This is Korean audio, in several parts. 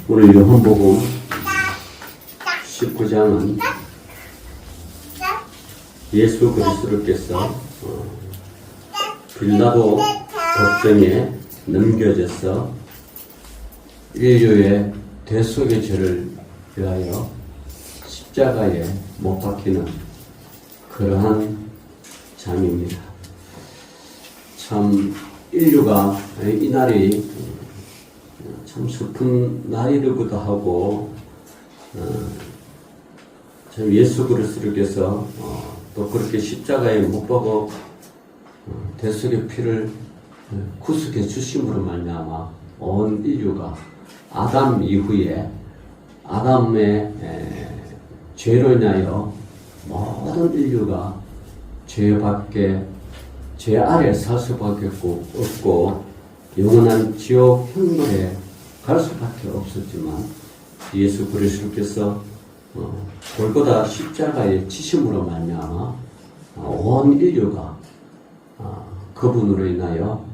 오늘 요한복음 19장은 예수 그리스도께서 빌라도 법정에 넘겨져서 인류의 대속의 죄를 위하여 십자가에 못 박히는 그러한 장입니다. 참 인류가 이 날이 참 슬픈 날이기도 하고 참 예수 그리스도께서 또 그렇게 십자가에 못 박아 대속의 피를 구속해 주심으로 말미암아 온 인류가 아담 이후에 아담의 죄로 인하여 모든 인류가 죄 아래 살 수밖에 없고 영원한 지옥 형벌에 갈 수밖에 없었지만 예수 그리스도께서 골고다 십자가의 치심으로 말미암아 온 인류가 그분으로 인하여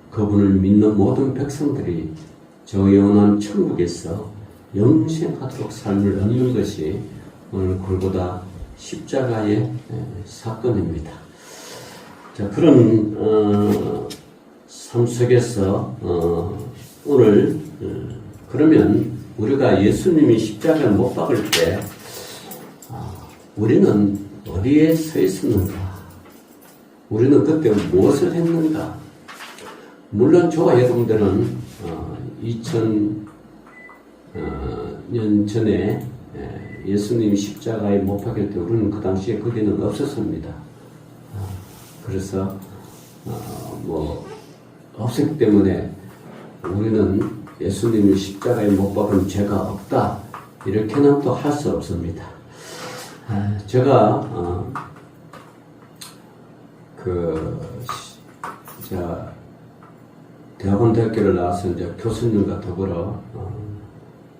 그분을 믿는 모든 백성들이 저 영원한 천국에서 영생하도록 삶을 얻는 것이 오늘 골고다 십자가의 사건입니다. 자, 그런 삶 속에서 오늘 그러면 우리가 예수님이 십자가에 못 박을 때 우리는 어디에 서 있었는가? 우리는 그때 무엇을 했는가? 물론 저와 여러분들은 2000년 전에 예수님이 십자가에 못 박힐 때 우리는 그 당시에 거기는 없었습니다. 그래서 없었기 때문에 우리는 예수님이 십자가에 못 박은 죄가 없다 이렇게는 또 할 수 없습니다. 제가 대학교를 나와서 이제 교수님과 더불어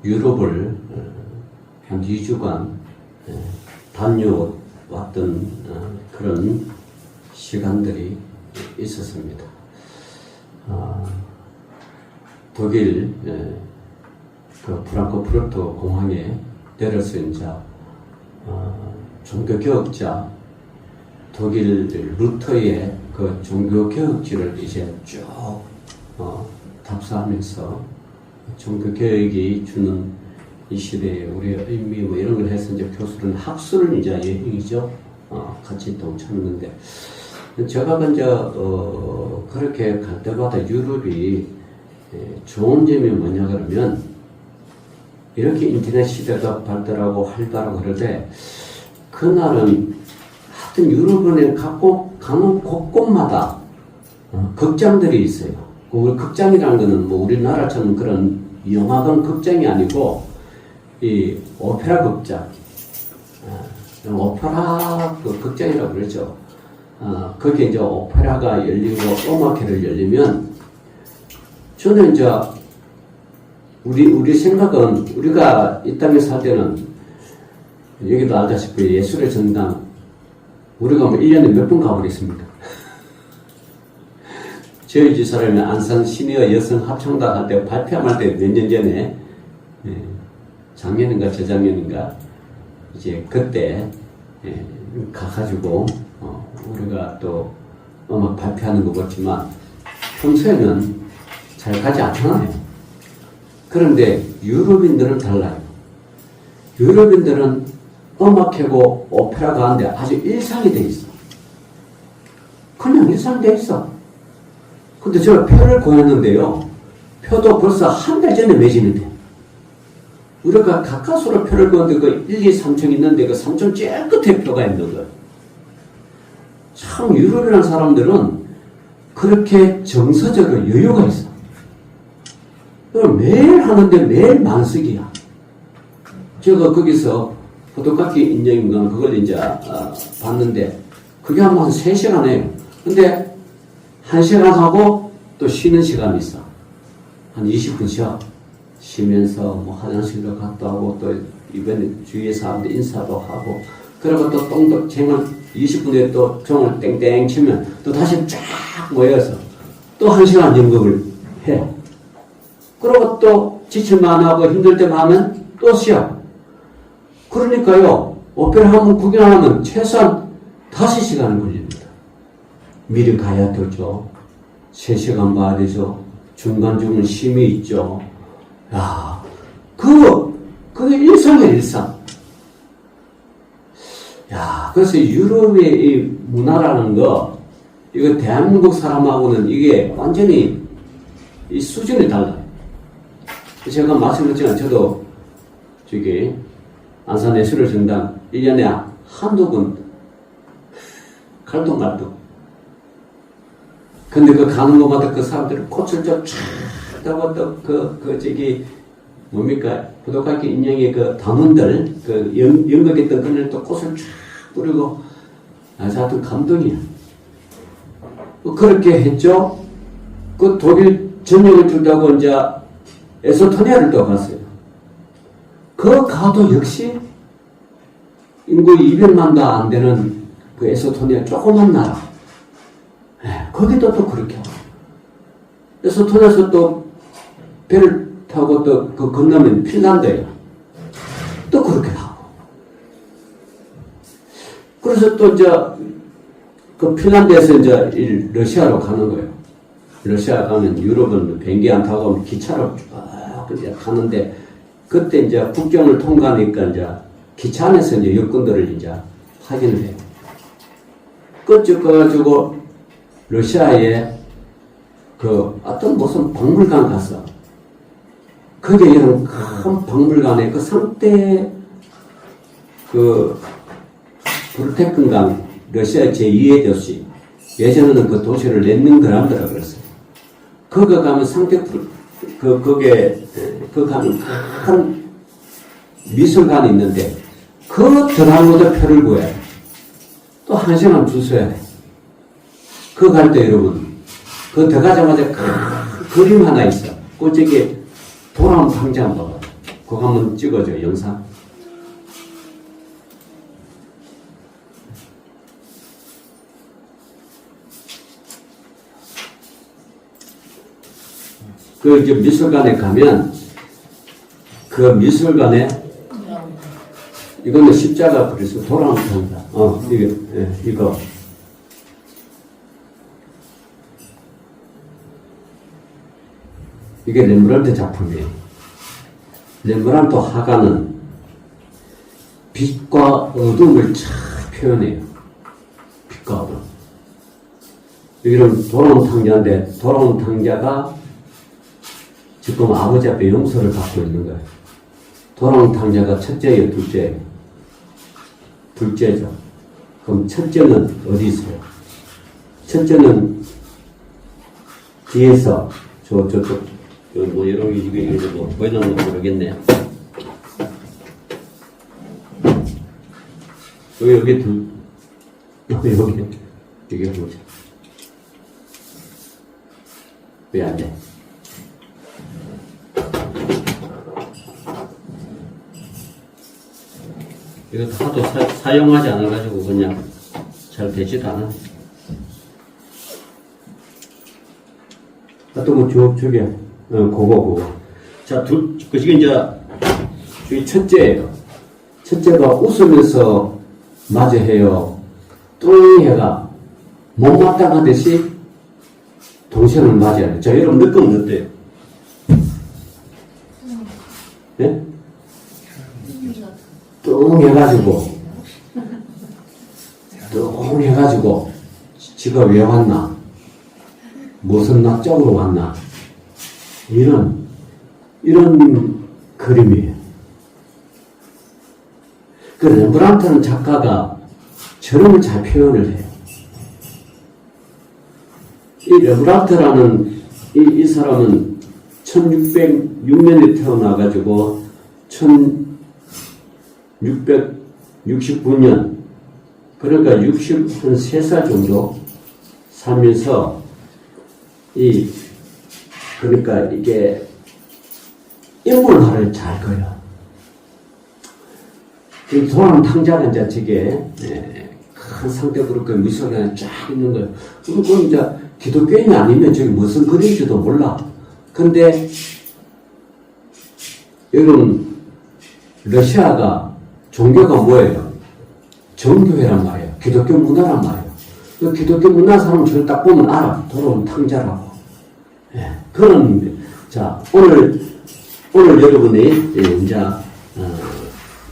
유럽을 한 2주간 다녀왔던 그런 시간들이 있었습니다. 독일 그 프랑크푸르트 공항에 내려서 이제 종교개혁자 독일 루터의 그 종교개혁지를 이제 쭉 답사하면서 종교개혁이 주는 이 시대에 우리의 의미 이런 걸 해서 이제 교수는 학술은 이제 여행이죠. 같이 동참했는데 제가 먼저 그렇게 갈 때마다 유럽이 좋은 점이 뭐냐 그러면 이렇게 인터넷 시대가 발달하고 활발하고 그럴 그날은 하여튼 유럽에 가는 곳곳마다 극장들이 있어요. 우리 극장이라는 거는 뭐 우리나라처럼 그런 영화관 극장이 아니고 이 오페라 극장, 오페라 극장이라고 그러죠. 거기에 이제 오페라가 열리고 음악회를 열리면 저는 이제 우리 생각은 우리가 이 땅에 살 때는 여기도 알다시피 예술의 전당 우리가 뭐 1년에 몇 번 가보겠습니까? 저희 집 사람이 안산 시니어 여성 합창단 할 때 발표할 때 몇 년 전에 작년인가 저작년인가 이제 그때 가가지고 우리가 또 음악 발표하는 거 같지만 평소에는 잘 가지 않잖아요. 그런데 유럽인들은 달라요. 유럽인들은 음악회고 오페라 가는데 아주 일상이 돼 있어. 그냥 일상이 돼 있어. 근데 제가 표를 구했는데요. 표도 벌써 한 달 전에 매지는데. 우리가 가까스로 표를 구했는데 그 1, 2, 3층 있는데 그 3층 제일 끝에 표가 있는 거예요. 참 유럽이라는 사람들은 그렇게 정서적으로 여유가 있어. 매일 하는데 매일 만석이야. 제가 거기서 포토카피 인형인가 그걸 이제 봤는데 그게 한 3시간 해요. 근데 1시간 하고 또 쉬는 시간이 있어. 한 20분 쉬면서 뭐 화장실도 갔다 오고 또 이번에 주위에 사람들 인사도 하고 그리고 또 똥도 쟁을 20분 뒤에 또 종을 땡땡 치면 또 다시 쫙 모여서 또 1시간 연극을 해. 그리고 또 지칠만 하고 힘들 때만 하면 또 쉬어. 그러니까요, 오페라 한번 구경하면 최소한 5시간은 걸립니다. 미리 가야 되죠. 3시간 봐야 되죠. 중간중간 쉼이 있죠. 야, 그게 일상이에요, 일상. 야, 그래서 유럽의 이 문화라는 거, 이거 대한민국 사람하고는 이게 완전히 이 수준이 달라요. 제가 말씀드렸지만 저도 저기 안산예술의정당 1년에 한두 번 갈동갈동. 근데 그 가는 곳마다 그 사람들이 꽃을 쫙 하고 또 저기 뭡니까 포도깎이 인형의 그 단원들 그 연극했던 그날 또 꽃을 쫙 뿌리고 하여튼 감동이야. 그렇게 했죠. 그 독일 전역을 준다고 이제 에스토니아를 또 갔어요. 그 가도 역시 인구 200만도 안 되는 그 에스토니아 조그만 나라. 거기도 또 그렇게 하고. 에스토니아에서 또 배를 타고 또 그 건너면 핀란드예요. 또 그렇게 하고. 그래서 또 이제 그 핀란드에서 이제 러시아로 가는 거예요. 러시아 가면 유럽은 비행기 안 타고 기차로 쭉 가는데 그때 이제 국경을 통과하니까 이제 기차 안에서 이제 여권들을 이제 확인을 해요. 그쪽 가가지고 러시아에 그 어떤 무슨 박물관 갔어. 그게 이런 큰 박물관에 그 상대 그 브루테큰강 러시아 제2의 도시 예전에는 그 도시를 렌닌그라드라 그랬어요. 거기 가면 상대 거기에 그 가면 큰 미술관이 있는데 그 들어가고도 표를 구해야 돼. 또 1시간 줄 서야 돼. 그거 갈 때 여러분 그 들어가자마자 큰 그림 하나 있어. 그 저기 돌아온 상자 한번 봐봐. 그거 한번 찍어줘 영상. 그 이제 미술관에 가면 그 미술관에 이거는 십자가 그래서 돌아온 상자. 이거 이게 렘브란트 작품이에요. 렘브란트 화가는 빛과 어둠을 잘 표현해요. 빛과 어둠. 여기는 돌아온 탕자인데 돌아온 탕자가 지금 아버지 앞에 용서를 받고 있는 거예요. 돌아온 탕자가 첫째예요, 둘째예요? 둘째죠. 그럼 첫째는 어디 있어요? 첫째는 뒤에서 저쪽 뭐 여러 개 이게 뭐 보이는 거 모르겠네요. 여기 둘 여기 보자. 왜 안 돼? 이거 하도 사용하지 않아가지고 그냥 잘 되지도 않아. 또 뭐 저기 그거. 자, 지금 이제 저기 첫째예요. 첫째가 웃으면서 맞이해요. 뚱해가 못마땅하듯이 동생을 맞이해요. 자, 여러분 느낌은 어때요? 예? 뚱해가지고 지가 왜 왔나? 무슨 낙적으로 왔나? 이런 그림이에요. 그 렘브란트는 작가가 저런 걸 잘 표현을 해요. 이 렘브란트라는 이 사람은 1606년에 태어나가지고 1669년 그러니까 63살 정도 살면서 그러니까 이게 인물화를 잘 그려. 이 돌아온 탕자가 이제 저게 큰 상대적으로 그 미술관에 쫙 있는 거예요. 그리고 이제 기독교인이 아니면 저게 무슨 그림인지도 몰라. 근데 여러분, 러시아가 종교가 뭐예요? 정교회란 말이에요. 기독교 문화란 말이에요. 그 기독교 문화 사람 저를 딱 보면 알아. 돌아온 탕자라고. 예, 그런, 자, 오늘 여러분이, 예, 이제,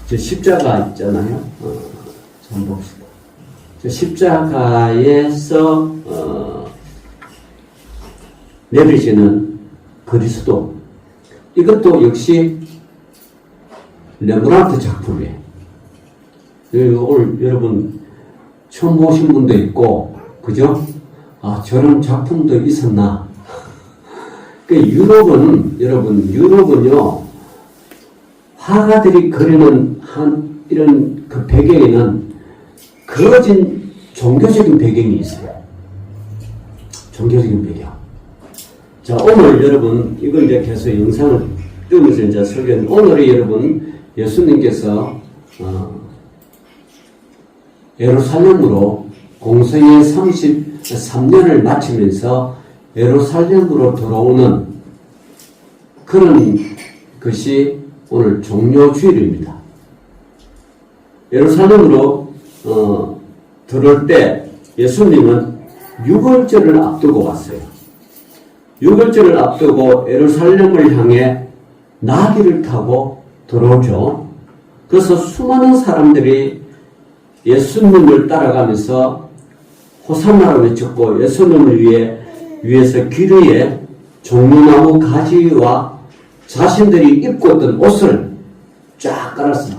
저 십자가 있잖아요. 좀 봅시다. 저 십자가에서, 내리시는 그리스도. 이것도 역시 레브란트 작품이에요. 오늘 여러분 처음 보신 분도 있고, 그죠? 아, 저런 작품도 있었나? 그 유럽은요, 화가들이 그리는 이런 그 배경에는 그어진 종교적인 배경이 있어요. 종교적인 배경. 자, 오늘 여러분, 이걸 이제 계속 영상을 뜨면서 이제 설교는, 오늘이 여러분, 예수님께서, 예루살렘으로 공생의 33년을 마치면서 예루살렘으로 돌아오는 그런 것이 오늘 종료주일입니다. 예루살렘으로, 들어올 때 예수님은 유월절을 앞두고 왔어요. 유월절을 앞두고 예루살렘을 향해 나귀를 타고 들어오죠. 그래서 수많은 사람들이 예수님을 따라가면서 호산나를 외쳤고, 예수님을 위해서 길 위에 종려나무 가지와 자신들이 입고 있던 옷을 쫙 깔았어.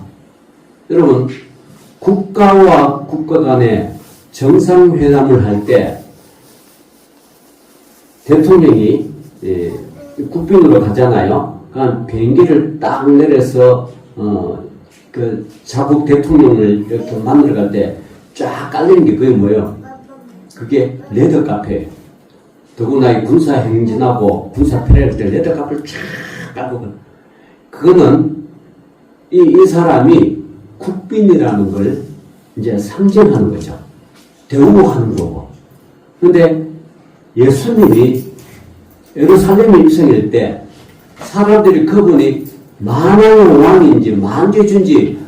여러분, 국가와 국가 간에 정상회담을 할 때 대통령이 국빈으로 가잖아요. 그러니까 비행기를 딱 내려서 그 자국 대통령을 이렇게 만나러 갈 때 쫙 깔리는 게 그게 뭐예요? 그게 레드 카페예요. 더구나 이 군사 행진하고 군사 패러할 때 레드 카페를 쫙 깔고, 그거는 이 사람이 국빈이라는 걸 이제 상징하는 거죠. 대우하는 거고. 근데 예수님이 예루살렘에 입성할 때 사람들이 그분이 만왕의 왕인지 만주준지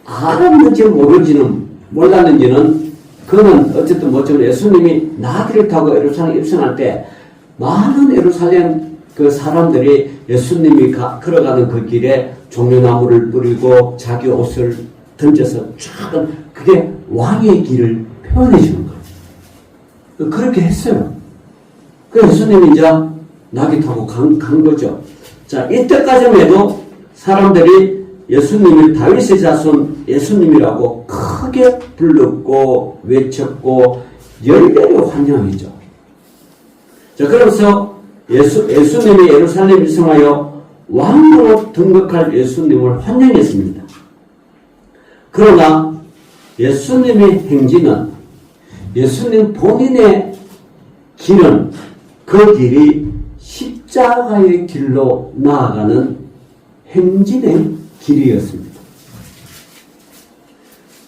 알았는지 몰랐는지는 그는 어쨌든 뭐지만 예수님이 나귀를 타고 예루살렘에 입성할 때 많은 예루살렘 그 사람들이 예수님이 걸어가는 그 길에 종려나무를 뿌리고 자기 옷을 던져서 쫙, 그게 왕의 길을 표현해 주는 거예요. 그렇게 했어요. 그 예수님이 이제 나귀 타고 간 거죠. 자, 이때까지만 해도 사람들이 예수님을 다윗의 자손 예수님이라고 크게 불렀고 외쳤고 열렬히 환영했죠. 자, 그러면서 예수님이 예루살렘에 입성하여 왕으로 등극할 예수님을 환영했습니다. 그러나 예수님의 행진은, 예수님 본인의 길은, 그 길이 십자가의 길로 나아가는 행진의 길이었습니다.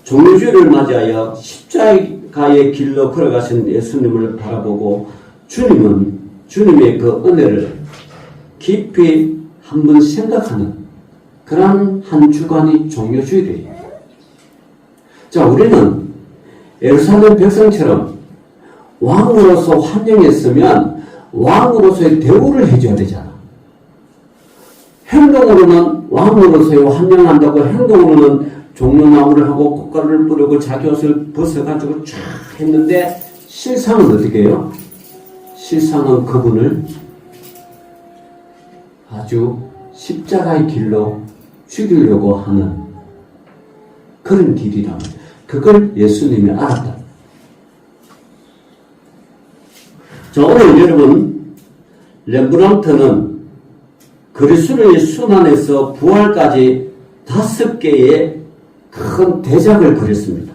종료주일을 맞이하여 십자가의 길로 걸어가신 예수님을 바라보고 주님의 그 은혜를 깊이 한번 생각하는 그런 한 주간이 종료주일이에요. 자, 우리는 예루살렘 백성처럼 왕으로서 환영했으면 왕으로서의 대우를 해줘야 되잖아. 행동으로는 왕으로서의 환영한다고 행동으로는 종려나무를 하고 꽃가루를 뿌리고 자기 옷을 벗어가지고 쫙 했는데 실상은 어떻게 해요? 실상은 그분을 아주 십자가의 길로 죽이려고 하는 그런 길이라면 그걸 예수님이 알았다. 자, 오늘 여러분, 렘브란트는 그리스도의 순환에서 부활까지 5개의 큰 대작을 그렸습니다.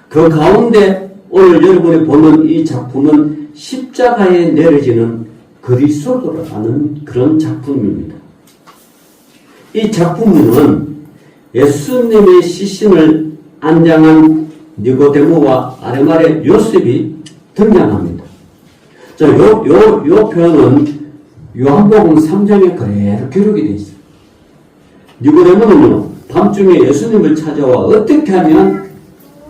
그 가운데 오늘 여러분이 보는 이 작품은 십자가에 내려지는 그리스도라는 그런 작품입니다. 이 작품은 예수님의 시신을 안장한 니고데모와 아르마의 요셉이 등장합니다. 자, 요 표현은 요한복음 3장에 그대로 기록이 되어 있어요. 니고데모는요, 밤중에 예수님을 찾아와 어떻게 하면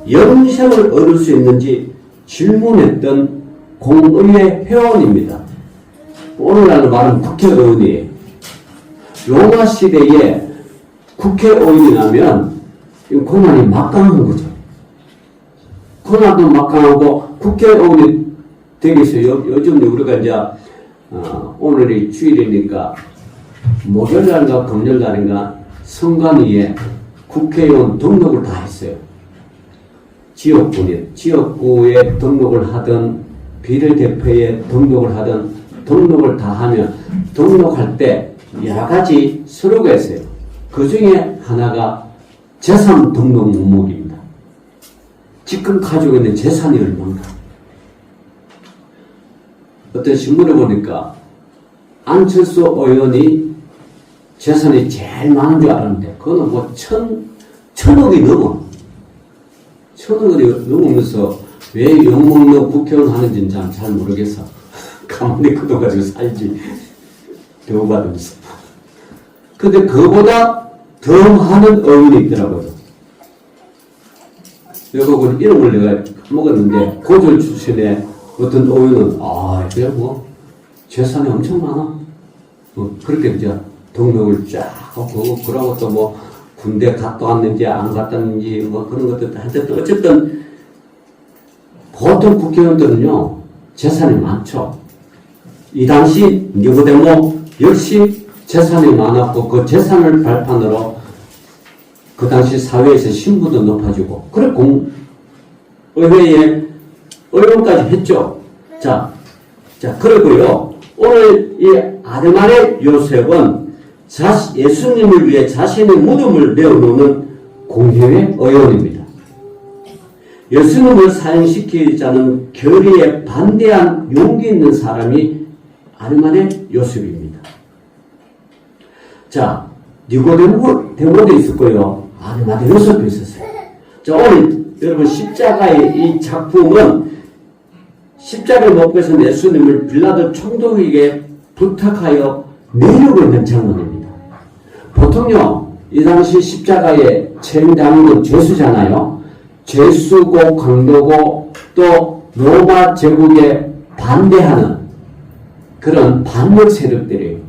영생을 얻을 수 있는지 질문했던 공의회 회원입니다. 오늘날로 말하면 국회의원이에요. 로마 시대에 국회의원이라면 고난이 막강한 거죠. 고난도 막강하고 국회의원이 되기 위해서 요즘 우리가 이제 오늘이 주일이니까 목요일날인가 금요일날인가 선관위에 국회의원 등록을 다 했어요. 지역구에 등록을 하든 비례대표에 등록을 하든 등록을 다 하면 등록할 때 여러 가지 서류가 있어요. 그 중에 하나가 재산 등록 목록입니다. 지금 가지고 있는 재산이 얼마인가. 어떤 신문에 보니까 안철수 의원이 재산이 제일 많은 줄 알았는데 그거는 뭐 천억이 넘어. 천억이 넘으면서 왜 욕먹는 국회의원 하는지는 잘 모르겠어. 가만히 그둬가지고 살지. 대우받으면서. 근데 그보다 더 많은 의원이 있더라고요. 여기 이름을 내가 먹었는데 고졸 출신의 어떤 의원은 이게 뭐 재산이 엄청 많아. 그렇게 이제 등록을 쫙 하고 그러고 또 뭐 군대 갔다 왔는지 안 갔다 왔는지 뭐 그런 것들 하여튼 어쨌든 보통 국회의원들은요 재산이 많죠. 이 당시 니고데모 역시 재산이 많았고 그 재산을 발판으로 그 당시 사회에서 신분도 높아지고 그래 의회에 의원까지 했죠. 자 그리고요 오늘 이 아르마네 요셉은 예수님을 위해 자신의 무덤을 내어놓는 공회의 의원입니다. 예수님을 사형시키자는 결의에 반대한 용기 있는 사람이 아르마네 요셉입니다. 자, 니고데모도 있었고요. 아르마네 요셉도 있었어요. 자, 오늘 여러분 십자가의 이 작품은 십자가를 못 벗은 예수님을 빌라도 총독에게 부탁하여 내려고 있는 장면입니다. 보통요, 이 당시 십자가에 체행당한 건 죄수잖아요. 죄수고 강도고 또 로마 제국에 반대하는 그런 반역 세력들이에요.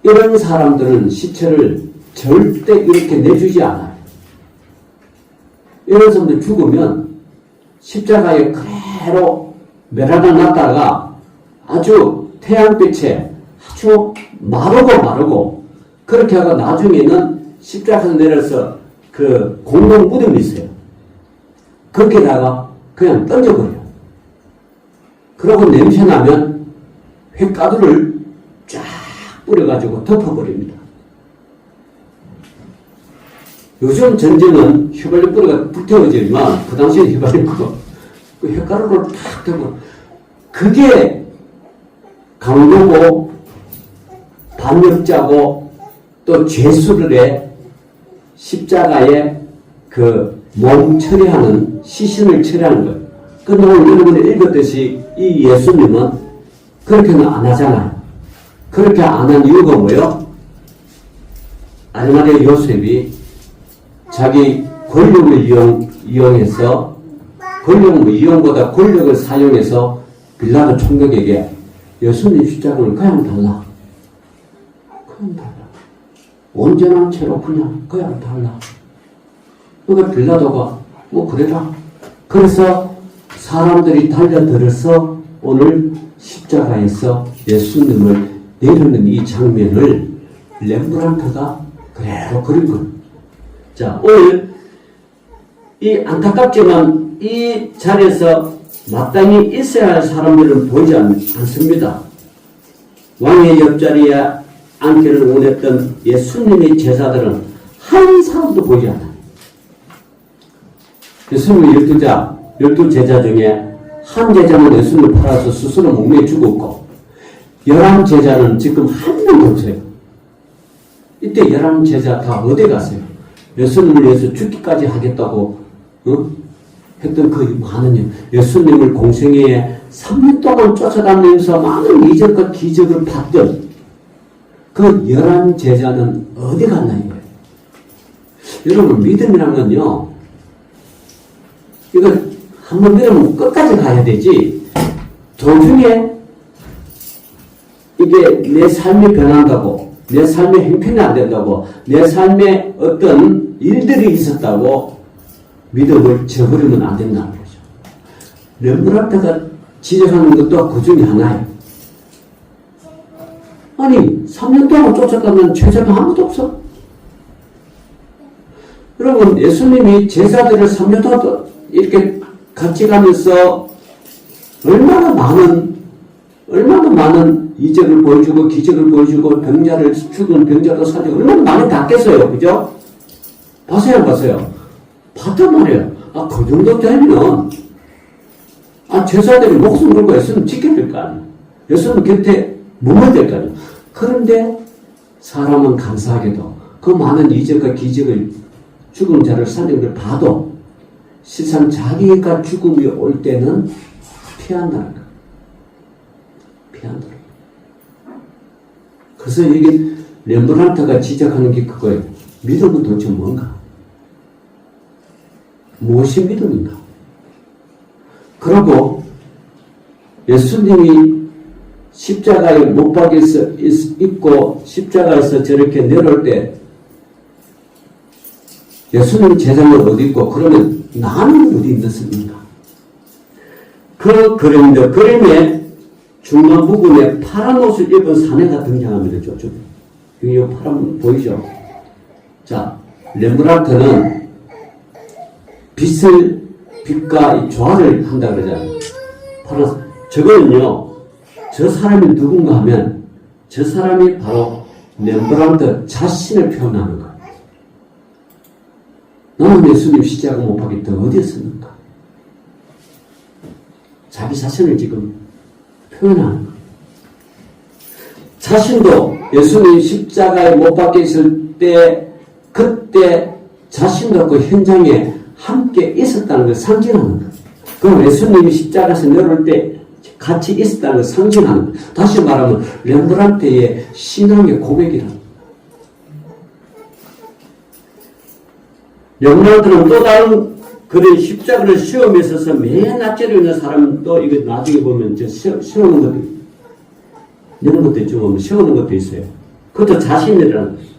이런 사람들은 시체를 절대 이렇게 내주지 않아요. 이런 사람들 죽으면 십자가에 그대로 매달아 놨다가 아주 태양빛에 아주 마르고 그렇게 하고 나중에는 십자가에서 내려서 그 공동 무덤이 있어요. 거기다가 그냥 던져버려요. 그러고 냄새나면 횟가루를 쫙 뿌려가지고 덮어버립니다. 요즘 전쟁은 휘발유 뿌리가 불태워지지만 그 당시에 휘발유 그 횟가루를 탁 덮어. 그게 강도고 반역자고 또 죄수들의 십자가에 그 몸 처리하는 시신을 처리하는 거예요. 근데 오늘 여러분이 읽었듯이 이 예수님은 그렇게는 안 하잖아요. 그렇게 안 한 이유가 뭐예요? 아르마네 요셉이 자기 권력을 이용해서 이용보다 권력을 사용해서 빌라도 총독에게 예수님 십자가를 그냥 달라. 온전한 채로 그냥 달라. 그러니까 빌라도가 그래라. 그래서 사람들이 달려들어서 오늘 십자가에서 예수님을 내리는 이 장면을 렘브란트가 그대로 그린 거예요. 자, 오늘 이 안타깝지만 이 자리에서 마땅히 있어야 할 사람들은 보이지 않습니다. 왕의 옆자리에 앉기를 원했던 예수님의 제자들은 한 사람도 보이지 않아요. 예수님의 12 제자 중에 한 제자는 예수님을 팔아서 스스로 목매에 죽었고 11 제자는 지금 한 명도 없어요. 이때 11 제자 다 어디 갔어요? 예수님을 위해서 죽기까지 하겠다고 했던 그 많은 예수님을 공생애에 3년 동안 쫓아다니면서 많은 이적과 기적을 봤던 그 11제자는 어디 갔나 이거예요. 여러분, 믿음이란 건요, 이거 한번 믿으면 끝까지 가야 되지, 도중에 이게 내 삶이 변한다고, 내 삶의 형편이 안 된다고, 내 삶에 어떤 일들이 있었다고 믿음을 저버리면 안 된다는 거죠. 렘브란트가 지적하는 것도 그 중에 하나예요. 아니, 3년 동안 쫓아가면 제자가 아무도 없어. 여러분, 예수님이 제자들을 3년 동안 이렇게 같이 가면서 얼마나 많은 이적을 보여주고 기적을 보여주고 죽은 병자도 살리고 얼마나 많이 닦겠어요. 그죠? 봤어요, 안 봤어요? 봤단 말이에요. 그 정도 되면 제자들이 목숨 걸고 예수님 지켜야 될 거 아니에요. 예수님 곁에 머물러야 될 거 아니에요. 그런데 사람은 감사하게도 그 많은 이적과 기적을 죽은 자를 살린 걸 봐도 실상 자기가 죽음이 올 때는 피한다는 거예요. 피한다는 거예요. 그래서 여기 렘브란트가 지적하는 게 그거예요. 믿음은 도대체 뭔가? 무엇이 믿음인가? 그리고 예수님이 십자가에 못 박혀서 있고 십자가에서 저렇게 내려올 때 예수님 제자는 어디 있고 그러면 나는 어디 있었습니까? 그 그림에 중간 부분에 파란 옷을 입은 사내가 등장합니다. 저쪽. 여기 파란 보이죠? 자, 렘브란트는 빛과 조화를 한다 그러잖아요. 파란, 저거는요, 저 사람이 누군가 하면 저 사람이 바로 렘브란트 자신을 표현하는 거예요. 나는 예수님 십자가 못 박힐 때 어디였습니까? 자기 자신을 지금 표현하는 거예요. 자신도 예수님 십자가에 못 박혀 있을 때 그때 자신도 그 현장에 함께 있었다는 걸 상징하는 거예요. 그럼 예수님이 십자가에서 내려올 때 같이 있었다는 걸 상징하는 거예요. 다시 말하면 렘브란트의 신앙의 고백이라는 거예요. 렘브란트는 또 다른 그런 십자가를 시험에 있어서 맨 앞자리에 있는 사람도 이거 나중에 보면 세우는 것도 이런 것도 있죠. 세우는 것도 있어요. 그것도 자신이라는 거예요.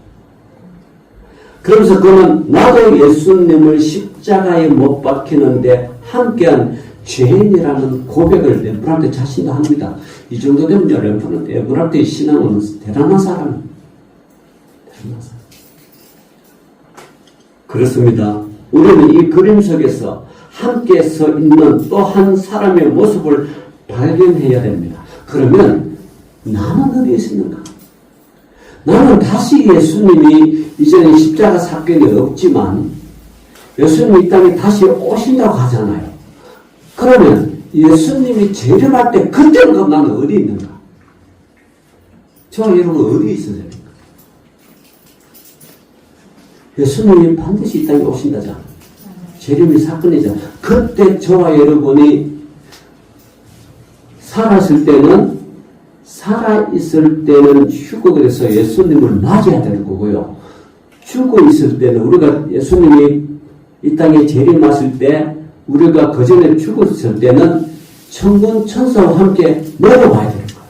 그러면서 그는 나도 예수님을 십자가에 못 박히는데 함께한 죄인이라는 고백을 렘브란트 자신도 합니다. 이 정도 되면 렘브란트의 신앙은 대단한 사람입니다. 대단한 사람. 그렇습니다. 우리는 이 그림 속에서 함께 서 있는 또 한 사람의 모습을 발견해야 됩니다. 그러면 나는 어디에 있는가? 나는 다시 예수님이 이제는 십자가 사건이 없지만 예수님이 이 땅에 다시 오신다고 하잖아요. 그러면 예수님이 재림할 때 그때는 그럼 나는 어디 있는가? 저와 여러분 어디 있어야 됩니까? 예수님이 반드시 이 땅에 오신다잖아. 재림이 사건이잖아. 그때 저와 여러분이 살아있을 때는 휴거를 해서 예수님을 맞이해야 되는 거고요. 죽어 있을 때는 우리가 예수님이 이 땅에 재림하실 때 우리가 그 전에 죽었을 때는 천군 천사와 함께 내려와야 되는 거예요.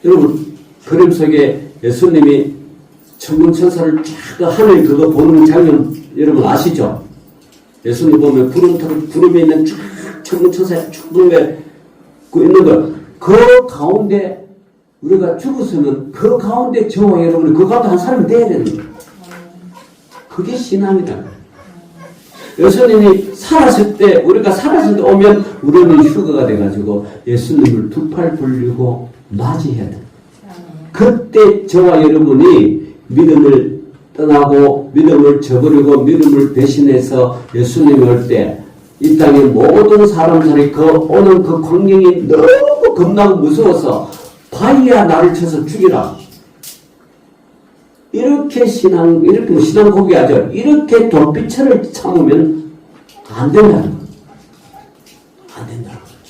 여러분 그림 속에 예수님이 천군 천사를 쫙 하늘 그거 보는 장면 여러분 아시죠? 예수님 보면 구름에 있는 쫙 천군 천사가 쭉 있는 거. 그 가운데 우리가 죽었으면 그 가운데 저와 여러분이 그 가운데 한 사람이 돼야 되는 거예요. 그게 신앙이다. 예수님이 살았을 때 우리가 살았을 때 오면 우리는 휴거가 돼가지고 예수님을 두 팔 벌리고 맞이해야 돼. 그때 저와 여러분이 믿음을 떠나고 믿음을 저버리고 믿음을 배신해서 예수님이 올 때 이 땅의 모든 사람들이 오는 그 광경이 너무 겁나고 무서워서 바위야 나를 쳐서 죽이라. 이렇게 신앙 고백하죠. 이렇게 도피처를 참으면 안 된다는 거예요. 안 된다는 거예요.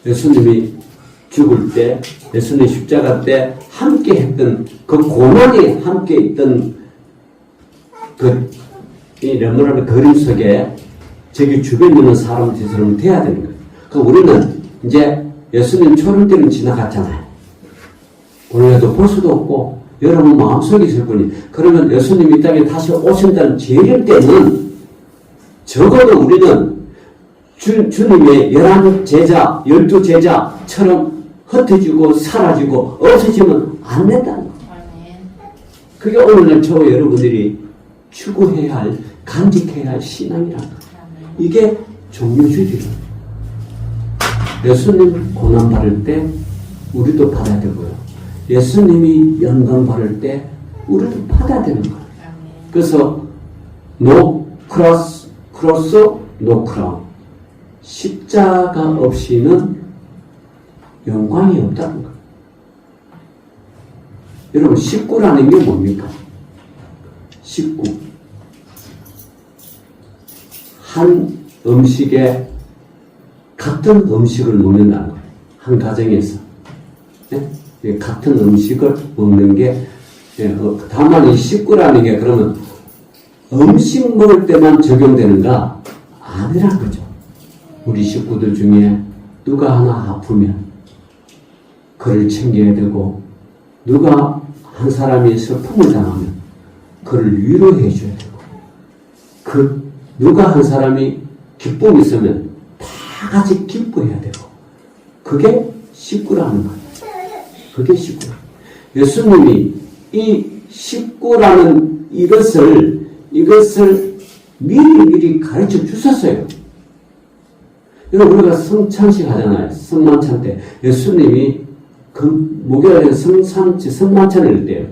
예수님이 죽을 때, 예수님 십자가 때 함께 했던 그 고난이 함께 있던 이 레모나의 그림 속에 저기 주변에 있는 사람들처럼 돼야 되는 거예요. 그럼 우리는 이제 예수님 초림 때는 지나갔잖아요. 오늘도 볼 수도 없고 여러분 마음속에 있을 뿐이. 그러면 예수님이 이 땅에 다시 오신다는 재림 때는 적어도 우리는 주님의 11제자, 12제자처럼 흩어지고 사라지고 없어지면 안 된다는 거예요. 그게 오늘날 저 여러분들이 추구해야 할, 간직해야 할 신앙이라는 거예요. 이게 종료주의예요. 예수님 고난받을 때 우리도 받아야 되고요. 예수님이 영광 받을 때 우리도 받아야 되는 거예요. 그래서 no cross, no crown. 십자가 없이는 영광이 없다는 거예요. 여러분 식구라는 게 뭡니까? 식구. 한 음식에 같은 음식을 먹는다는 거예요. 한 가정에서. 네? 같은 음식을 먹는 게, 다만 이 식구라는 게 그러면 음식 먹을 때만 적용되는가? 아니란 거죠. 우리 식구들 중에 누가 하나 아프면 그를 챙겨야 되고, 누가 한 사람이 슬픔을 당하면 그를 위로해 줘야 되고, 누가 한 사람이 기쁨이 있으면 다 같이 기뻐해야 되고, 그게 식구라는 거예요. 그게 식구. 예수님이 이 식구라는 이것을 미리 가르쳐 주셨어요. 여러분, 우리가 성찬식 하잖아요. 성만찬 때. 예수님이 목요일에 성만찬을 때요.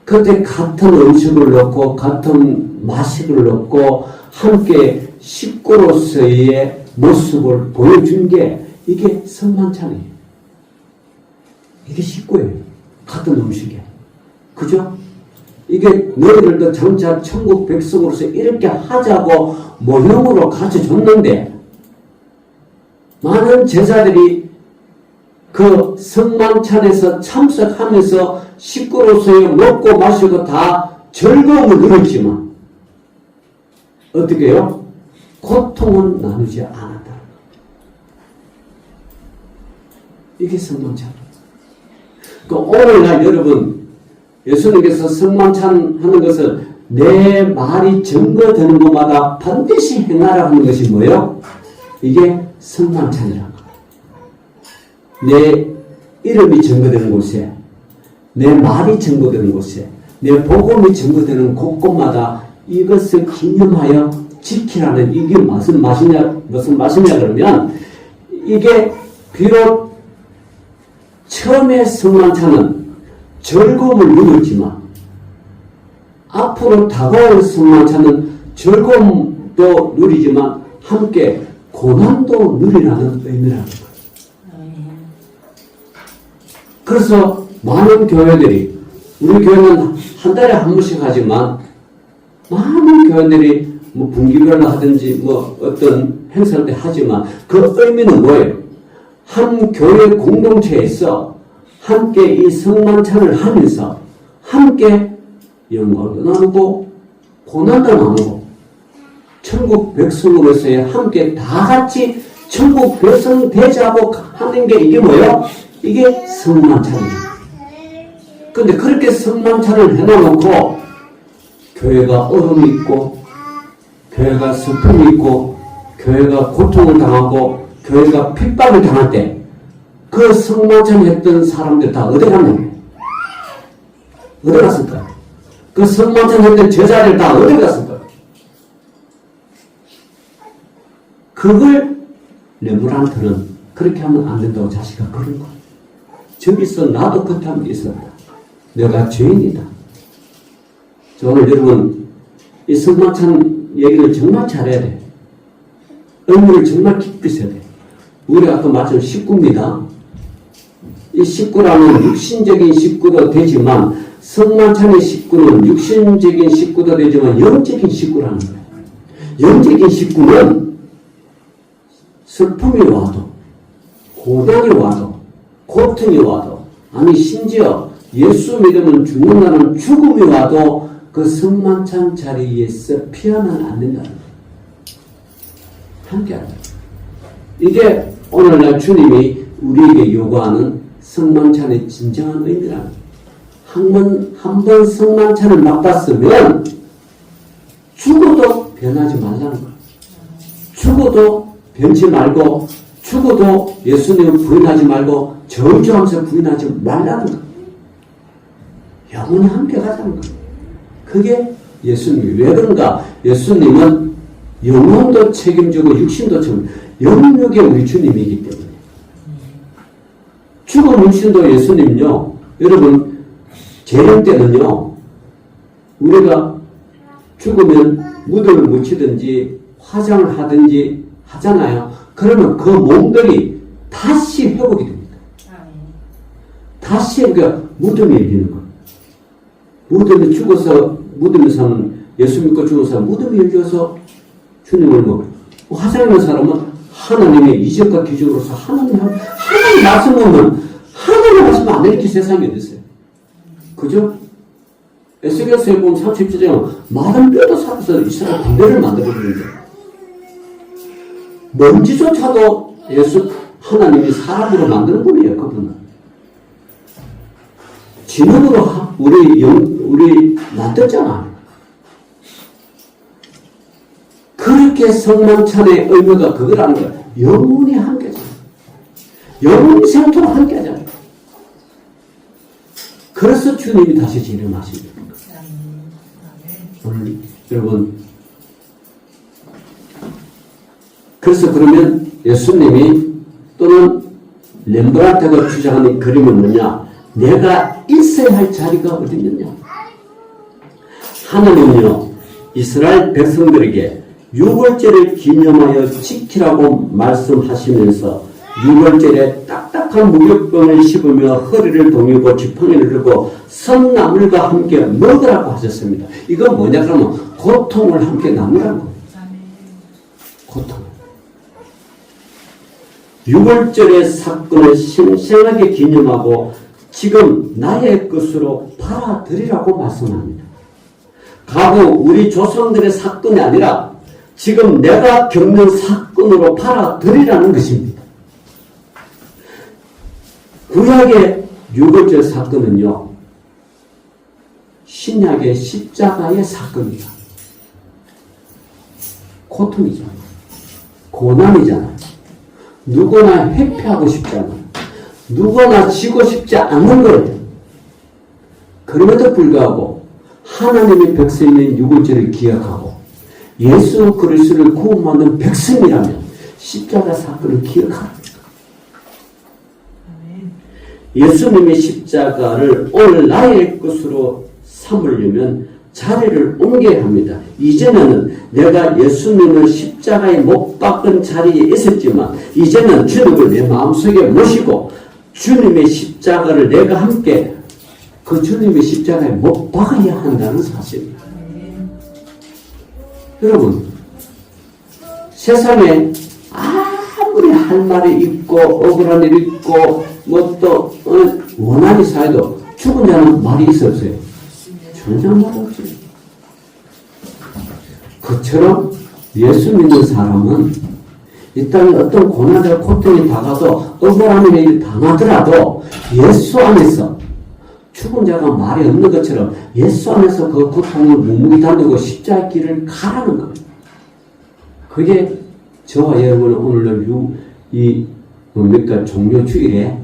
그때 같은 음식을 넣고, 같은 마식을 넣고, 함께 식구로서의 모습을 보여준 게 이게 성만찬이에요. 이게 식구예요. 같은 음식이에요. 그죠? 이게 너희들도 장차 천국 백성으로서 이렇게 하자고 모형으로 가르쳐 줬는데, 많은 제자들이 그 성만찬에서 참석하면서 식구로서의 먹고 마시고 다 즐거움을 누렸지만, 어떻게 해요? 고통은 나누지 않았다. 이게 성만찬. 오늘날 여러분, 예수님께서 성만찬 하는 것을 내 말이 증거되는 것마다 반드시 행하라 하는 것이 뭐예요? 이게 성만찬이라는 거예요. 내 이름이 증거되는 곳에, 내 말이 증거되는 곳에, 내 복음이 증거되는 곳곳마다 이것을 기념하여 지키라는, 이게 무슨 맛이냐 그러면, 이게 비록 처음에 성만찬은 즐거움을 누렸지만, 앞으로 다가올 성만찬은 즐거움도 누리지만 함께 고난도 누리라는 의미라는 거예요. 그래서 많은 교회들이, 우리 교회는 한 달에 한 번씩 하지만 많은 교회들이 분기별로 하든지 어떤 행사를 때 하지만 그 의미는 뭐예요? 한 교회 공동체에서 함께 이 성만찬을 하면서 함께 영광도 나누고 고난도 나누고 천국 백성으로서의 함께 다 같이 천국 백성 되자고 하는 게 이게 뭐예요? 이게 성만찬이에요. 근데 그렇게 성만찬을 해놓고 교회가 어려움이 있고, 교회가 슬픔이 있고, 교회가 고통을 당하고, 교회가 핍박을 당할 때 그 성만찬 했던 사람들 다 어디 갔느냐? 어디 갔을까요? 그 성만찬 했던 제자들 다 어디 갔을까요? 그걸 레브란트는 그렇게 하면 안 된다고 자식아 그런 거야. 저기서 나도 그렇게 하면 있었다. 내가 죄인이다. 오늘 여러분 이 성만찬 얘기를 정말 잘해야 돼. 의미를 정말 깊이 있어야 돼. 우리가 아까 말씀 식구입니다. 이 식구라는 육신적인 식구도 되지만, 성만찬의 식구는 육신적인 식구도 되지만 영적인 식구라는 거예요. 영적인 식구는 슬픔이 와도, 고난이 와도, 고통이 와도, 아니 심지어 예수 믿으면 죽는다는 죽음이 와도 그 성만찬 자리에서 피하면 안 된다는 거예요. 함께하다. 이게 오늘날 주님이 우리에게 요구하는 성만찬의 진정한 의미라는 거예요. 한 번 성만찬을 맛봤으면 죽어도 변하지 말라는 거예요. 죽어도 변치 말고, 죽어도 예수님을 부인하지 말고 저주하면서 부인하지 말라는 거예요. 영원히 함께 가자는 거예요. 그게 예수님이. 왜 그런가? 예수님은 영혼도 책임지고 육신도 책임지고 영육의 우리 주님이기 때문에. 죽은 육신도 예수님요. 여러분 재림 때는요. 우리가 죽으면 무덤을 묻히든지 화장을 하든지 하잖아요. 그러면 그 몸들이 다시 회복이 됩니다. 다시 그러니까 무덤이 열리는 거예요. 무덤이 죽어서 무덤에서는 예수 믿고 죽어서 무덤이 열려서 주님을 먹어요. 화장하는 사람은 하나님의 이적과 기적으로서 하나님 말씀 보면 하나님 말씀 안 이렇게 세상에 어딨어요. 그죠? 에스겔서에 보면 37장은 마른 뼈도 살아서 이스라엘 군대를 만들어주는데 먼지조차도 예수 하나님이 사람으로 만드는 분이에요. 그분은 진흙으로 우리 만들잖아. 그렇게 성만찬의 의미가 그거라는 거야. 영원히 함께잖아. 영원히 생토록 함께하잖아. 그래서 주님이 다시 재림하십니다. 오늘 여러분, 그래서 그러면 예수님이 또는 렘브란트가 주장하는 그림은 뭐냐? 내가 있어야 할 자리가 어디 있느냐? 하나님은요, 이스라엘 백성들에게 유월절을 기념하여 지키라고 말씀하시면서 유월절에 딱딱한 무교병을 씹으며 허리를 동이고 지팡이를 들고 선나물과 함께 먹으라고 하셨습니다. 이건 뭐냐 그러면 고통을 함께 나누라는 거예요. 고통. 유월절의 사건을 생생하게 기념하고 지금 나의 것으로 팔아드리라고 말씀합니다. 과거 우리 조상들의 사건이 아니라 지금 내가 겪는 사건으로 팔아드리라는 것입니다. 구약의 유월절 사건은요, 신약의 십자가의 사건이다. 고통이잖아. 고난이잖아. 누구나 회피하고 싶잖아. 누구나 지고 싶지 않는 거예요. 그럼에도 불구하고 하나님의 백성인 유월절을 기억하고 예수 그리스도를 구원받는 백성이라면 십자가 사건을 기억합니다. 예수님의 십자가를 오늘 나의 것으로 삼으려면 자리를 옮겨야 합니다. 이제는 내가 예수님을 십자가에 못 박은 자리에 있었지만 이제는 주님을 내 마음속에 모시고 주님의 십자가를 내가 함께 그 주님의 십자가에 못 박아야 한다는 사실입니다. 여러분, 세상에 아무리 할 말이 있고 억울한 일이 있고 뭐 또 원한이 쌓여도 죽은 자는 말이 있어 없어요? 전혀 말 없어요. 그처럼 예수 믿는 사람은 이 땅에 어떤 고난과 고통이 다가도 억울한 일이 당하더라도 예수 안에서 죽은 자가 말이 없는 것처럼 예수 안에서 그 고통을 묵묵히 다루고 십자가의 길을 가라는 거예요. 그게 저와 여러분은 오늘날 뭡니까 종료주일에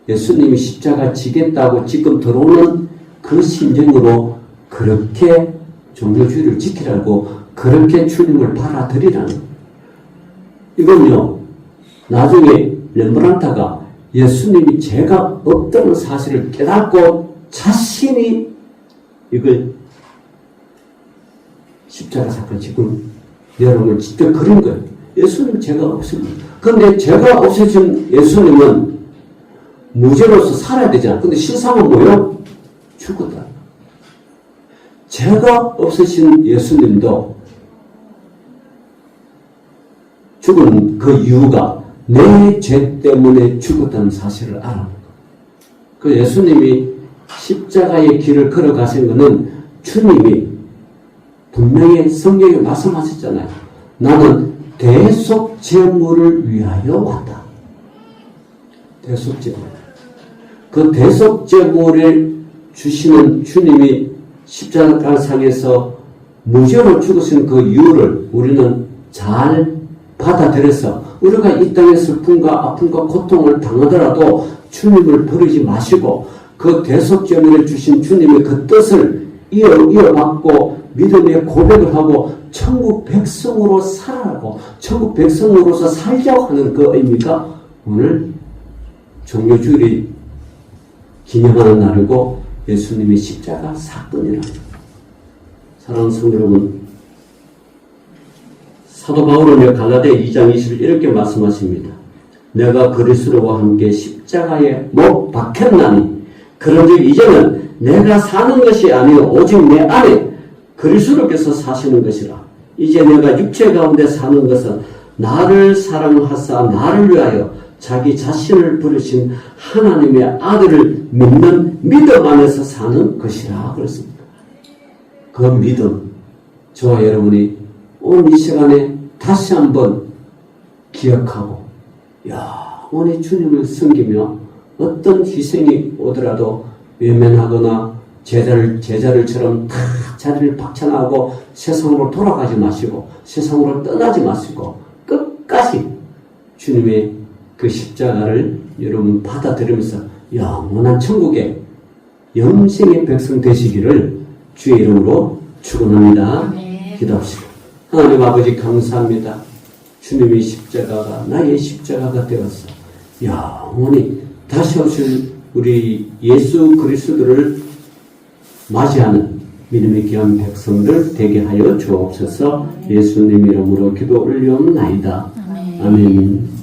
예수님이 십자가 지겠다고 지금 들어오는 그 심정으로 그렇게 종료주일을 지키라고 그렇게 주님을 받아들이라는 거예요. 이건요, 나중에 렘브란트가 예수님이 죄가 없다는 사실을 깨닫고 자신이 이걸 십자가 사건 지금 여러분을 직접 그린 거예요. 예수님 죄가 없습니다. 그런데 죄가 없으신 예수님은 무죄로서 살아야 되잖아. 근데 실상은 뭐예요? 죽었다. 죄가 없으신 예수님도 죽은 그 이유가 내 죄 때문에 죽었다는 사실을 알아요. 그 예수님이 십자가의 길을 걸어가신 것은 주님이 분명히 성경에 말씀하셨잖아요. 나는 대속제물을 위하여 왔다. 대속제물. 그 대속제물을 주시는 주님이 십자가상에서 무죄로 죽으신 그 이유를 우리는 잘 받아들여서 우리가 이 땅의 슬픔과 아픔과 고통을 당하더라도 주님을 버리지 마시고 그 대속제물을 주신 주님의 그 뜻을 이어받고 믿음의 고백을 하고 천국 백성으로 살아가고 천국 백성으로서 살자고 하는 그 의미가 오늘 종료주일이 기념하는 날이고 예수님의 십자가 사건이랍니다. 사랑하는 성도 여러분, 사도 바울은 갈라디아 2장 20일 이렇게 말씀하십니다. 내가 그리스도와 함께 십자가에 못 박혔나니 그런즉 이제는 내가 사는 것이 아니요 오직 내 안에 그리스도께서 사시는 것이라. 이제 내가 육체 가운데 사는 것은 나를 사랑하사 나를 위하여 자기 자신을 부르신 하나님의 아들을 믿는 믿음 안에서 사는 것이라 그랬습니다. 그 믿음, 저와 여러분이 오늘 이 시간에 다시 한번 기억하고 영원히 주님을 섬기며 어떤 희생이 오더라도 외면하거나 제자들처럼 다 자리를 박차나하고 세상으로 돌아가지 마시고 세상으로 떠나지 마시고 끝까지 주님의 그 십자가를 여러분 받아들이면서 영원한 천국의 영생의 백성 되시기를 주의 이름으로 축원합니다. 기도합시다. 하나님 아버지 감사합니다. 주님의 십자가가 나의 십자가가 되어서 영원히 다시 오실 우리 예수 그리스도를 맞이하는 믿음의 귀한 백성들 되게 하여 주옵소서. 예수님 이름으로 기도 올려옵나이다. 아멘.